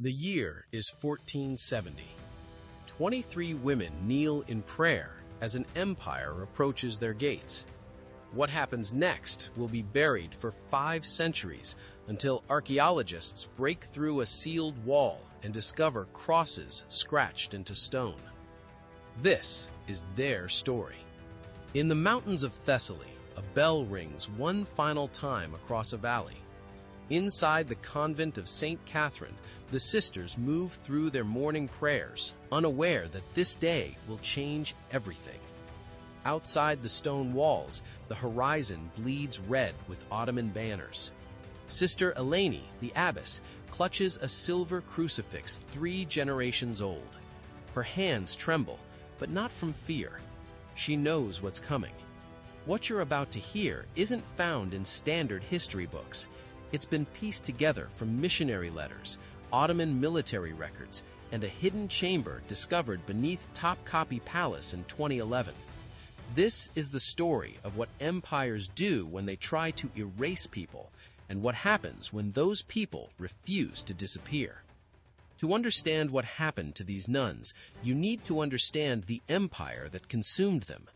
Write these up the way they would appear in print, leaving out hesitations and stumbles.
The year is 1470. 23 women kneel in prayer as an empire approaches their gates. What happens next will be buried for 5 centuries until archaeologists break through a sealed wall and discover crosses scratched into stone. This is their story. In the mountains of Thessaly, a bell rings one final time across a valley. Inside the convent of St. Catherine, the sisters move through their morning prayers, unaware that this day will change everything. Outside the stone walls, the horizon bleeds red with Ottoman banners. Sister Eleni, the abbess, clutches a silver crucifix 3 generations old. Her hands tremble, but not from fear. She knows what's coming. What you're about to hear isn't found in standard history books. It's been pieced together from missionary letters, Ottoman military records, and a hidden chamber discovered beneath Topkapi Palace in 2011. This is the story of what empires do when they try to erase people, and what happens when those people refuse to disappear. To understand what happened to these nuns, you need to understand the empire that consumed them.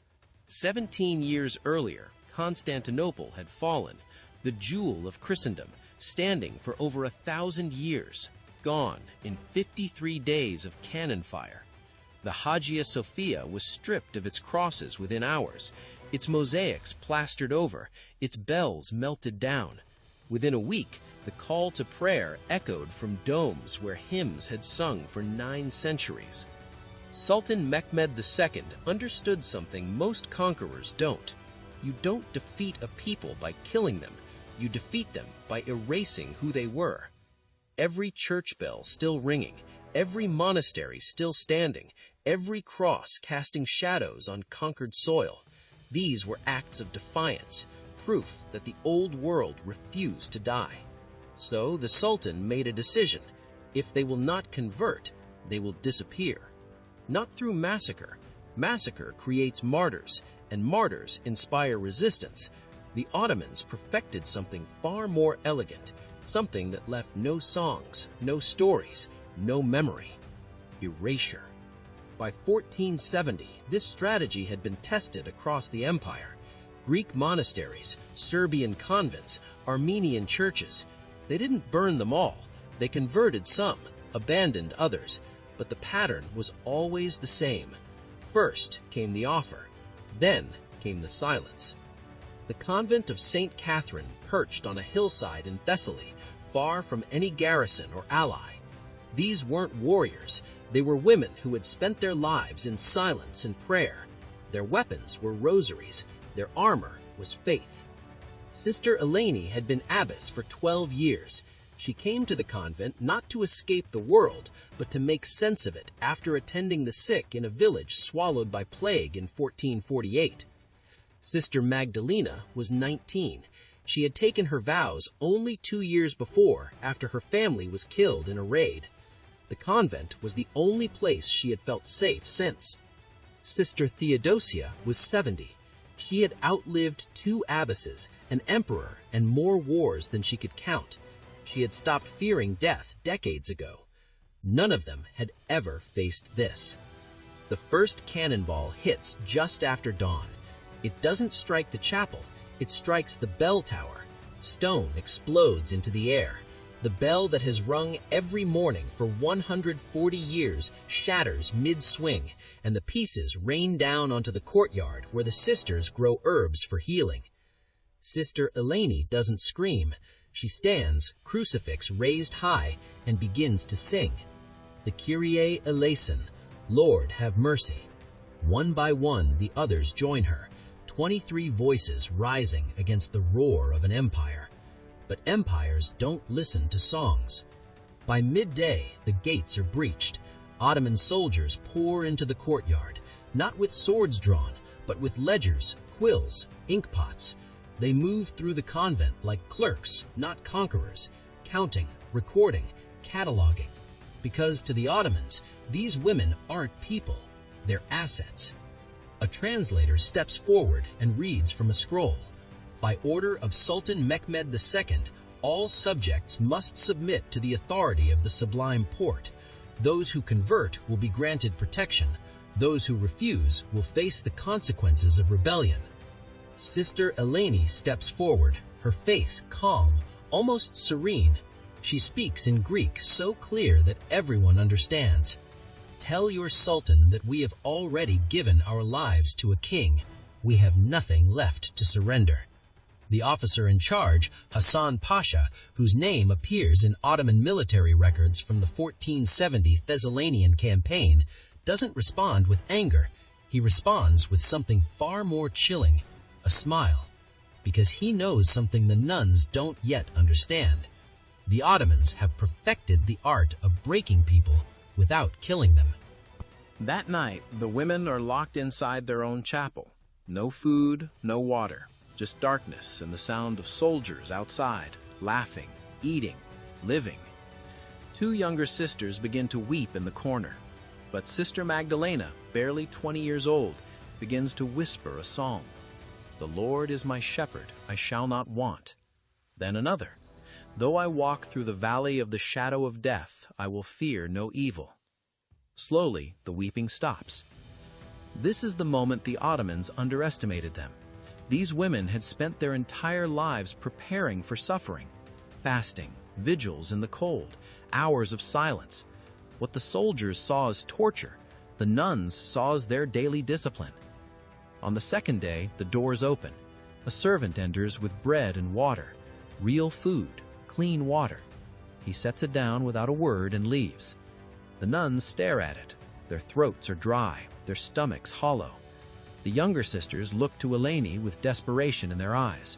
17 years earlier, Constantinople had fallen, the jewel of Christendom, standing for over 1,000 years, gone in 53 days of cannon fire. The Hagia Sophia was stripped of its crosses within hours, its mosaics plastered over, its bells melted down. Within a week, the call to prayer echoed from domes where hymns had sung for 9 centuries. Sultan Mehmed II understood something most conquerors don't. You don't defeat a people by killing them. You defeat them by erasing who they were. Every church bell still ringing, every monastery still standing, every cross casting shadows on conquered soil. These were acts of defiance, proof that the old world refused to die. So the Sultan made a decision. If they will not convert, they will disappear. Not through massacre. Massacre creates martyrs, and martyrs inspire resistance. The Ottomans perfected something far more elegant, something that left no songs, no stories, no memory. Erasure. By 1470, this strategy had been tested across the empire. Greek monasteries, Serbian convents, Armenian churches. They didn't burn them all. They converted some, abandoned others, but the pattern was always the same. First came the offer, then came the silence. The convent of St. Catherine perched on a hillside in Thessaly, far from any garrison or ally. These weren't warriors. They were women who had spent their lives in silence and prayer. Their weapons were rosaries. Their armor was faith. Sister Eleni had been abbess for 12 years. She came to the convent not to escape the world, but to make sense of it after attending the sick in a village swallowed by plague in 1448. Sister Magdalena was 19. She had taken her vows only 2 years before, after her family was killed in a raid. The convent was the only place she had felt safe since. Sister Theodosia was 70. She had outlived 2 abbesses, an emperor, and more wars than she could count. She had stopped fearing death decades ago. None of them had ever faced this. The first cannonball hits just after dawn. It doesn't strike the chapel, it strikes the bell tower. Stone explodes into the air. The bell that has rung every morning for 140 years shatters mid-swing, and the pieces rain down onto the courtyard where the sisters grow herbs for healing. Sister Eleni doesn't scream. She stands, crucifix raised high, and begins to sing. The Kyrie eleison, Lord have mercy. One by one, the others join her. 23 voices rising against the roar of an empire. But empires don't listen to songs. By midday, the gates are breached. Ottoman soldiers pour into the courtyard, not with swords drawn, but with ledgers, quills, inkpots. They move through the convent like clerks, not conquerors, counting, recording, cataloging. Because to the Ottomans, these women aren't people, they're assets. A translator steps forward and reads from a scroll. By order of Sultan Mehmed II, All subjects must submit to the authority of the Sublime Porte. Those who convert will be granted protection. Those who refuse will face the consequences of rebellion. Sister Eleni steps forward, her face calm, almost serene. She speaks in Greek so clear that everyone understands. Tell your Sultan that we have already given our lives to a king. We have nothing left to surrender. The officer in charge, Hassan Pasha, whose name appears in Ottoman military records from the 1470 Thessalonian campaign, doesn't respond with anger. He responds with something far more chilling, a smile, because he knows something the nuns don't yet understand. The Ottomans have perfected the art of breaking people without killing them. That night, the women are locked inside their own chapel. No food, no water. Just darkness and the sound of soldiers outside, laughing, eating, living. Two younger sisters begin to weep in the corner, but Sister Magdalena, barely 20 years old, begins to whisper a psalm. "The Lord is my shepherd, I shall not want." Then another, "Though I walk through the valley of the shadow of death, I will fear no evil." Slowly, the weeping stops. This is the moment the Ottomans underestimated them. These women had spent their entire lives preparing for suffering, fasting, vigils in the cold, hours of silence. What the soldiers saw as torture, the nuns saw as their daily discipline. On the second day, the doors open. A servant enters with bread and water, real food, clean water. He sets it down without a word and leaves. The nuns stare at it. Their throats are dry, their stomachs hollow. The younger sisters look to Eleni with desperation in their eyes.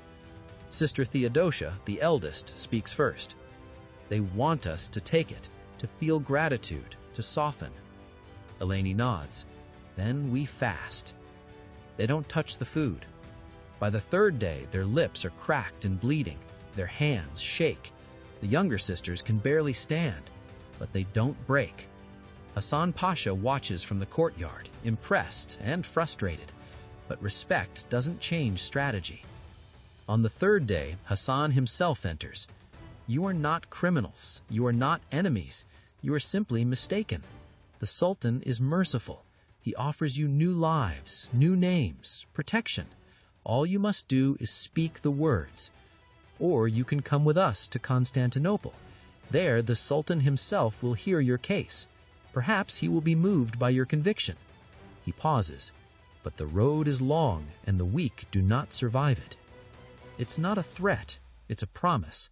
Sister Theodosia, the eldest, speaks first. "They want us to take it, to feel gratitude, to soften." Eleni nods. "Then we fast." They don't touch the food. By the third day, their lips are cracked and bleeding. Their hands shake. The younger sisters can barely stand, but they don't break. Hassan Pasha watches from the courtyard, impressed and frustrated, but respect doesn't change strategy. On the third day, Hassan himself enters. "You are not criminals. You are not enemies. You are simply mistaken. The Sultan is merciful. He offers you new lives, new names, protection. All you must do is speak the words. Or you can come with us to Constantinople. There, the Sultan himself will hear your case. Perhaps he will be moved by your conviction." He pauses, but the road is long and the weak do not survive it. It's not a threat, it's a promise.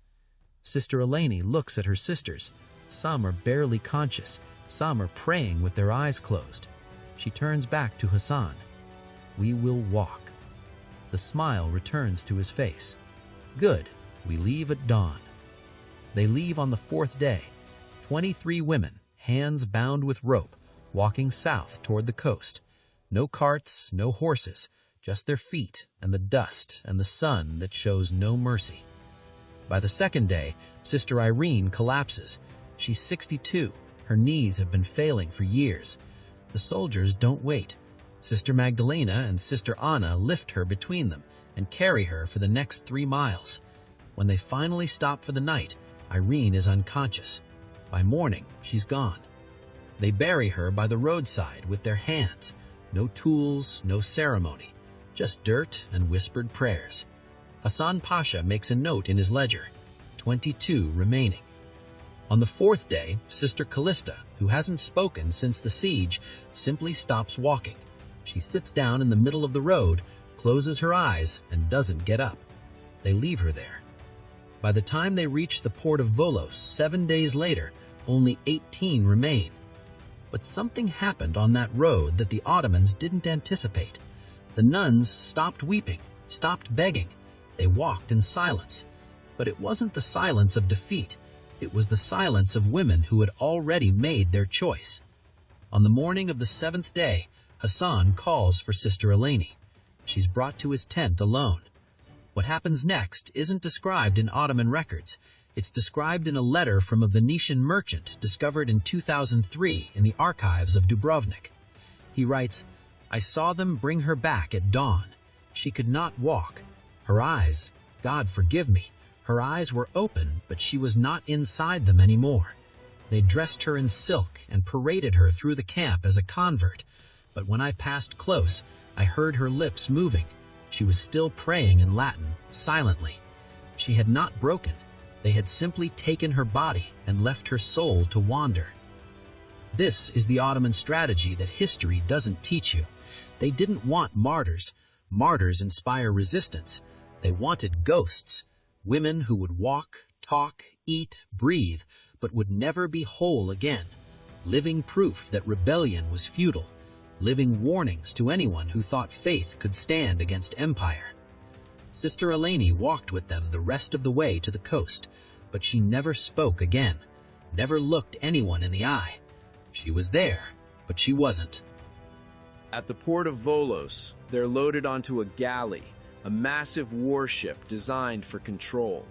Sister Eleni looks at her sisters. Some are barely conscious, some are praying with their eyes closed. She turns back to Hassan. "We will walk." The smile returns to his face. "Good, we leave at dawn." They leave on the fourth day. 23 women, hands bound with rope, walking south toward the coast. No carts, no horses, just their feet and the dust and the sun that shows no mercy. By the second day, Sister Irene collapses. She's 62. Her knees have been failing for years. The soldiers don't wait. Sister Magdalena and Sister Anna lift her between them and carry her for the next 3 miles. When they finally stop for the night, Irene is unconscious. By morning, she's gone. They bury her by the roadside with their hands. No tools, no ceremony, just dirt and whispered prayers. Hassan Pasha makes a note in his ledger, 22 remaining. On the fourth day, Sister Callista, who hasn't spoken since the siege, simply stops walking. She sits down in the middle of the road, closes her eyes, and doesn't get up. They leave her there. By the time they reach the port of Volos 7 days later, only 18 remain. But something happened on that road that the Ottomans didn't anticipate. The nuns stopped weeping, stopped begging. They walked in silence. But it wasn't the silence of defeat. It was the silence of women who had already made their choice. On the morning of the 7th day, Hassan calls for Sister Eleni. She's brought to his tent alone. What happens next isn't described in Ottoman records. It's described in a letter from a Venetian merchant discovered in 2003 in the archives of Dubrovnik. He writes, "I saw them bring her back at dawn. She could not walk. Her eyes, God forgive me, Her eyes were open, but she was not inside them anymore. They dressed her in silk and paraded her through the camp as a convert, but when I passed close, I heard her lips moving. She was still praying in Latin, silently. She had not broken. They had simply taken her body and left her soul to wander. This is the Ottoman strategy that history doesn't teach you. They didn't want martyrs. Martyrs inspire resistance. They wanted ghosts, women who would walk, talk, eat, breathe, but would never be whole again. Living proof that rebellion was futile. Living warnings to anyone who thought faith could stand against empire. Sister Eleni walked with them the rest of the way to the coast, but she never spoke again, never looked anyone in the eye. She was there, but she wasn't. At the port of Volos, they're loaded onto a galley, a massive warship designed for control.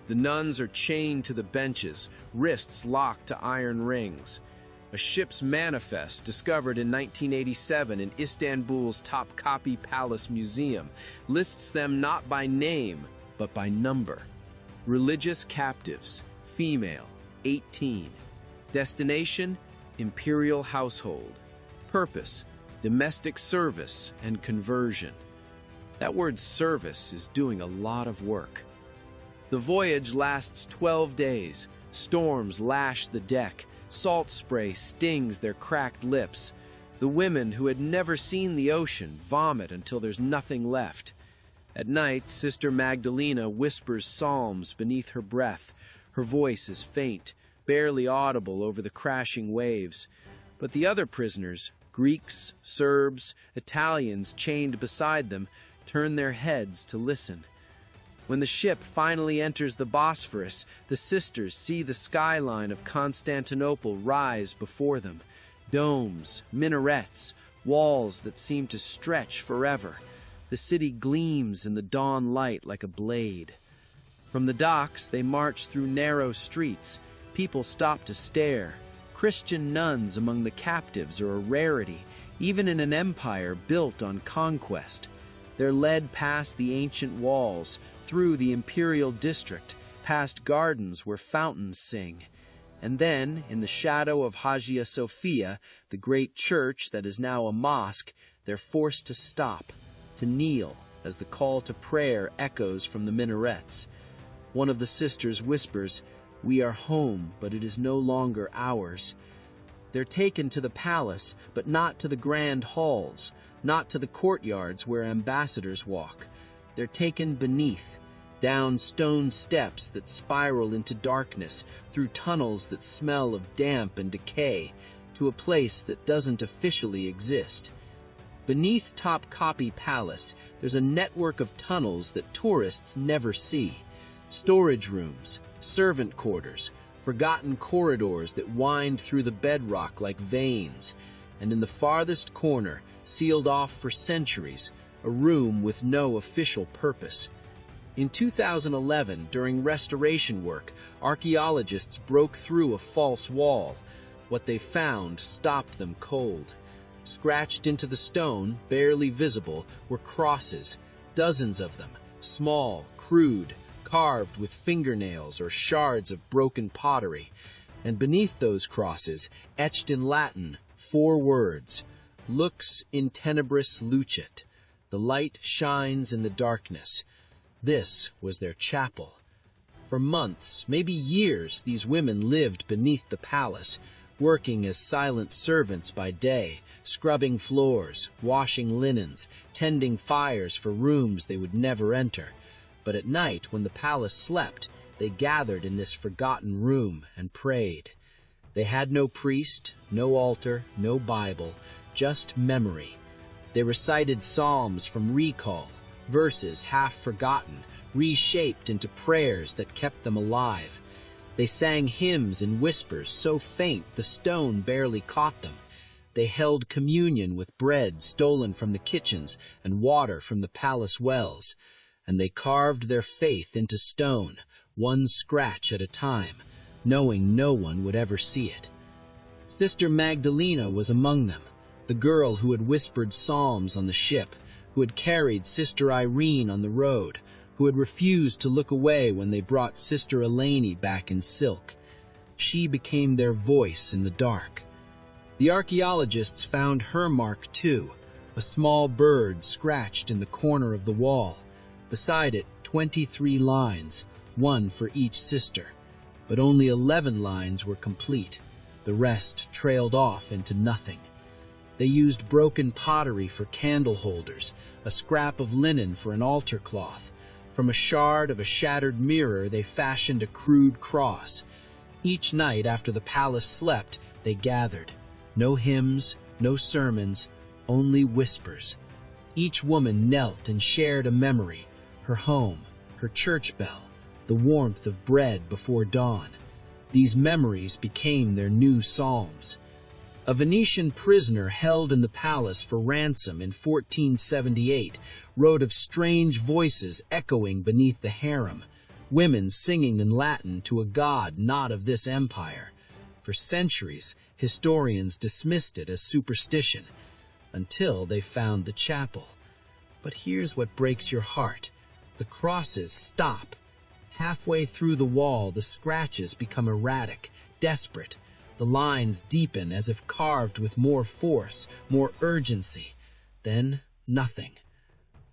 The nuns are chained to the benches, wrists locked to iron rings. A ship's manifest, discovered in 1987 in Istanbul's Topkapi Palace Museum, lists them not by name, but by number. Religious captives, female, 18. Destination, imperial household. Purpose, domestic service and conversion. That word service is doing a lot of work. The voyage lasts 12 days. Storms lash the deck. Salt spray stings their cracked lips. The women who had never seen the ocean vomit until there's nothing left. At night, Sister Magdalena whispers psalms beneath her breath. Her voice is faint, barely audible over the crashing waves. But the other prisoners, Greeks, Serbs, Italians chained beside them, turn their heads to listen. When the ship finally enters the Bosphorus, the sisters see the skyline of Constantinople rise before them. Domes, minarets, walls that seem to stretch forever. The city gleams in the dawn light like a blade. From the docks, they march through narrow streets. People stop to stare. Christian nuns among the captives are a rarity, even in an empire built on conquest. They're led past the ancient walls, through the imperial district, past gardens where fountains sing. And then, in the shadow of Hagia Sophia, the great church that is now a mosque, they're forced to stop, to kneel, as the call to prayer echoes from the minarets. One of the sisters whispers, "We are home, but it is no longer ours." They're taken to the palace, but not to the grand halls, not to the courtyards where ambassadors walk. They're taken beneath, down stone steps that spiral into darkness, through tunnels that smell of damp and decay, to a place that doesn't officially exist. Beneath Topkapi Palace, there's a network of tunnels that tourists never see. Storage rooms, servant quarters, forgotten corridors that wind through the bedrock like veins, and in the farthest corner, sealed off for centuries, a room with no official purpose. In 2011, during restoration work, archaeologists broke through a false wall. What they found stopped them cold. Scratched into the stone, barely visible, were crosses, dozens of them, small, crude, carved with fingernails or shards of broken pottery. And beneath those crosses, etched in Latin, 4 words, Lux in tenebris lucet. The light shines in the darkness. This was their chapel. For months, maybe years, these women lived beneath the palace, working as silent servants by day, scrubbing floors, washing linens, tending fires for rooms they would never enter. But at night, when the palace slept, they gathered in this forgotten room and prayed. They had no priest, no altar, no Bible, just memory. They recited psalms from recall, verses half forgotten, reshaped into prayers that kept them alive. They sang hymns in whispers so faint the stone barely caught them. They held communion with bread stolen from the kitchens and water from the palace wells. And they carved their faith into stone, one scratch at a time, knowing no one would ever see it. Sister Magdalena was among them, the girl who had whispered psalms on the ship, who had carried Sister Irene on the road, who had refused to look away when they brought Sister Eleni back in silk. She became their voice in the dark. The archaeologists found her mark too, a small bird scratched in the corner of the wall. Beside it, 23 lines, one for each sister. But only 11 lines were complete. The rest trailed off into nothing. They used broken pottery for candle holders, a scrap of linen for an altar cloth. From a shard of a shattered mirror, they fashioned a crude cross. Each night after the palace slept, they gathered. No hymns, no sermons, only whispers. Each woman knelt and shared a memory, her home, her church bell, the warmth of bread before dawn. These memories became their new psalms. A Venetian prisoner held in the palace for ransom in 1478 wrote of strange voices echoing beneath the harem, women singing in Latin to a god not of this empire. For centuries, historians dismissed it as superstition, until they found the chapel. But here's what breaks your heart. The crosses stop. Halfway through the wall, the scratches become erratic, desperate. The lines deepen as if carved with more force, more urgency. Then, nothing.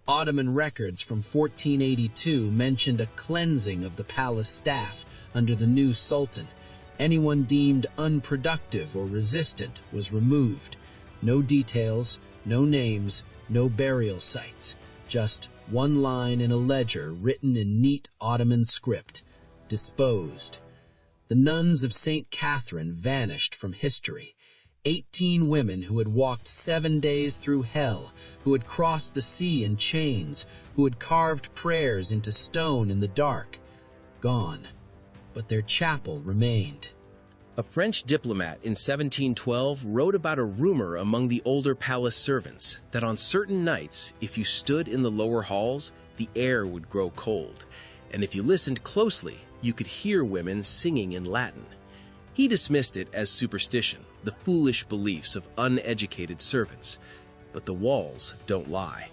Ottoman records from 1482 mentioned a cleansing of the palace staff under the new sultan. Anyone deemed unproductive or resistant was removed. No details, no names, no burial sites. Just one line in a ledger written in neat Ottoman script. Disposed. The nuns of St. Catherine vanished from history. 18 women who had walked 7 days through hell, who had crossed the sea in chains, who had carved prayers into stone in the dark. Gone. But their chapel remained. A French diplomat in 1712 wrote about a rumor among the older palace servants that on certain nights, if you stood in the lower halls, the air would grow cold, and if you listened closely, you could hear women singing in Latin. He dismissed it as superstition, the foolish beliefs of uneducated servants. But the walls don't lie.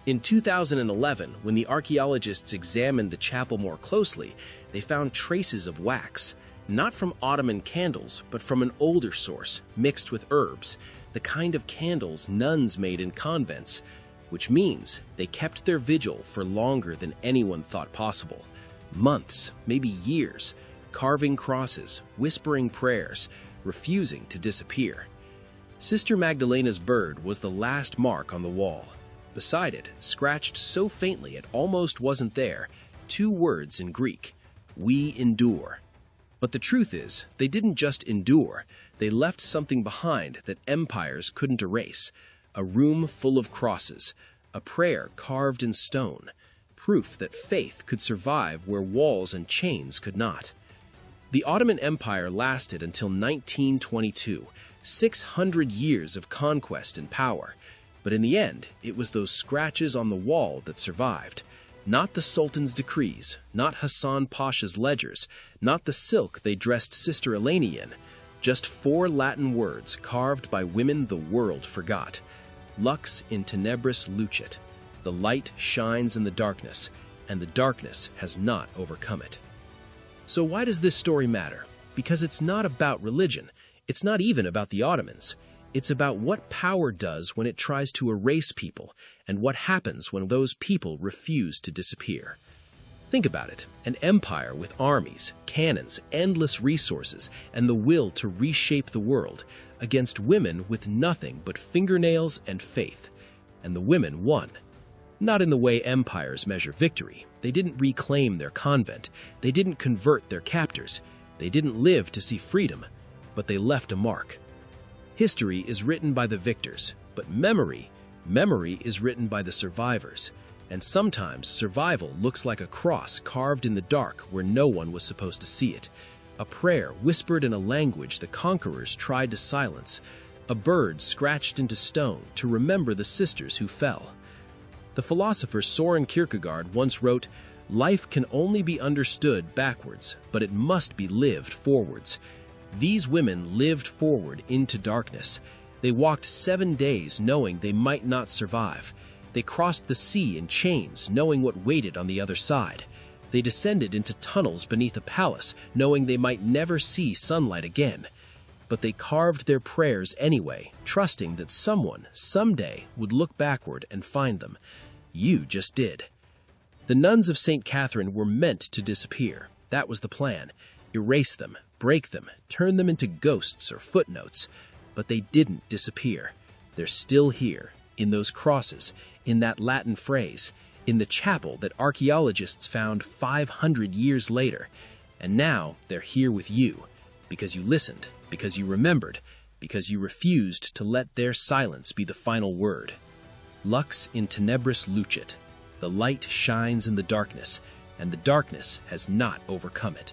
In 2011, when the archaeologists examined the chapel more closely, they found traces of wax, not from Ottoman candles, but from an older source, mixed with herbs, the kind of candles nuns made in convents, which means they kept their vigil for longer than anyone thought possible. Months, maybe years, carving crosses, whispering prayers, refusing to disappear. Sister Magdalena's bird was the last mark on the wall. Beside it, scratched so faintly it almost wasn't there, 2 words in Greek: "We endure." But the truth is, they didn't just endure, they left something behind that empires couldn't erase. A room full of crosses, a prayer carved in stone, proof that faith could survive where walls and chains could not. The Ottoman Empire lasted until 1922, 600 years of conquest and power. But in the end, it was those scratches on the wall that survived. Not the Sultan's decrees, not Hassan Pasha's ledgers, not the silk they dressed Sister Eleni in. Just 4 Latin words carved by women the world forgot. Lux in tenebris lucet. The light shines in the darkness, and the darkness has not overcome it. So why does this story matter? Because it's not about religion. It's not even about the Ottomans. It's about what power does when it tries to erase people, and what happens when those people refuse to disappear. Think about it. An empire with armies, cannons, endless resources, and the will to reshape the world against women with nothing but fingernails and faith. And the women won. Not in the way empires measure victory. They didn't reclaim their convent. They didn't convert their captors. They didn't live to see freedom, but they left a mark. History is written by the victors, but memory is written by the survivors. And sometimes survival looks like a cross carved in the dark where no one was supposed to see it. A prayer whispered in a language the conquerors tried to silence. A bird scratched into stone to remember the sisters who fell. The philosopher Soren Kierkegaard once wrote, "Life can only be understood backwards, but it must be lived forwards." These women lived forward into darkness. They walked 7 days knowing they might not survive. They crossed the sea in chains, knowing what waited on the other side. They descended into tunnels beneath a palace, knowing they might never see sunlight again. But they carved their prayers anyway, trusting that someone, someday, would look backward and find them. You just did. The nuns of St. Catherine were meant to disappear. That was the plan. Erase them, break them, turn them into ghosts or footnotes. But they didn't disappear. They're still here, in those crosses, in that Latin phrase, in the chapel that archaeologists found 500 years later. And now they're here with you, because you listened, because you remembered, because you refused to let their silence be the final word. Lux in tenebris lucet. The light shines in the darkness, and the darkness has not overcome it.